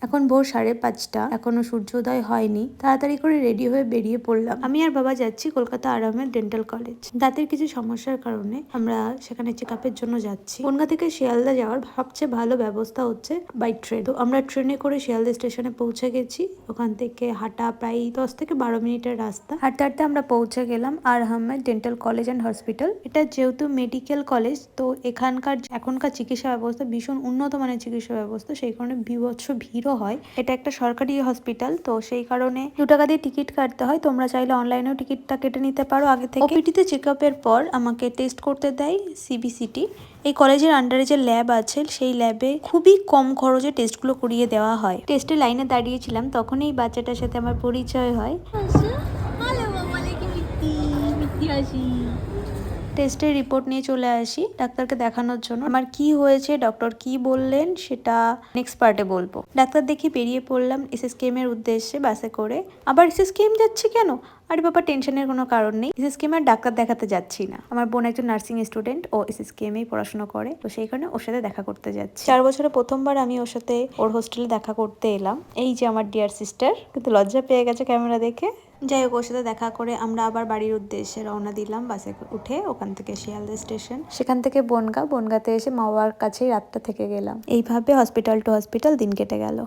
এখন ভোর 5:30, এখনো সূর্যোদয় হয়নি। তাড়াতাড়ি করে রেডি হয়ে বেরিয়ে পড়লাম। আমি আর বাবা যাচ্ছি কলকাতা আরামের ডেন্টাল কলেজ। দাঁতের কিছু সমস্যার কারণে আমরা সেখানে চেক আপের জন্য যাচ্ছি। বনগাঁ থেকে শিয়ালদা যাওয়ার সবচেয়ে ভালো ব্যবস্থা হচ্ছে বাই ট্রেন। তো আমরা ট্রেনে করে শিয়ালদা স্টেশনে পৌঁছে গেছি। ওখান থেকে হাঁটা প্রায় 10 থেকে 12 মিনিটের রাস্তা। হাঁটতে হাঁটতে আমরা পৌঁছে গেলাম আর Ahmed dental college and hospital. এটা যেহেতু মেডিকেল কলেজ, তো এখনকার চিকিৎসা ব্যবস্থা ভীষণ উন্নত মানের চিকিৎসা ব্যবস্থা, সেই কারণে বিভৎস ভিড় হয়। এটা একটা সরকারি হসপিটাল, তো সেই কারণে 2 টাকা দিয়ে টিকিট কাটতে হয়। তোমরা চাইলে অনলাইনেও টিকিটটা কেটে নিতে পারো আগে থেকে। ওপিটিতে চেক আপের পর আমাকে টেস্ট করতে দেয় সিবিসিটি। এই কলেজের আন্ডারে যে ল্যাব আছে সেই ল্যাবে খুবই কম খরচে টেস্টগুলো করিয়ে দেওয়া হয়। টেস্টের লাইনে দাঁড়িয়েছিলাম, তখনই এই বাচ্চাটার সাথে আমার পরিচয় হয়। টেস্টের রিপোর্ট নিয়ে চলে আসি ডাক্তারকে দেখানোর জন্য। আমার কি হয়েছে, ডক্টর কি বললেন, সেটা নেক্সট পার্টে বলবো। ডাক্তার দেখি বেরিয়ে পড়লাম এসএসকেএম এর উদ্দেশ্যে বাসে করে। আবার এসএসকেএম যাচ্ছি কেন? আরে বাবা, টেনশনের কোনো কারণ নেই। এসএসকেএম এর ডাক্তার দেখাতে যাচ্ছি না। আমার বোন একজন নার্সিং স্টুডেন্ট, ও এসএসকেএম এই পড়াশোনা করে, তো সেই কারণে ওর সাথে দেখা করতে যাচ্ছি। 4 বছরে প্রথমবার আমি ওর সাথে ওর হোস্টেলে দেখা করতে এলাম। এই যে আমার ডিয়ার সিস্টার, কিন্তু লজ্জা পেয়ে গেছে ক্যামেরা দেখে। যাই হোক, ওর সাথে দেখা করে আমরা আবার বাড়ির উদ্দেশ্যে রওনা দিলাম বাসে উঠে। ওখান থেকে শিয়ালদা স্টেশন, সেখান থেকে বনগাঁতে এসে মা বাবার কাছেই রাতটা থেকে গেলাম। এইভাবে হসপিটাল টু হসপিটাল দিন কেটে গেল।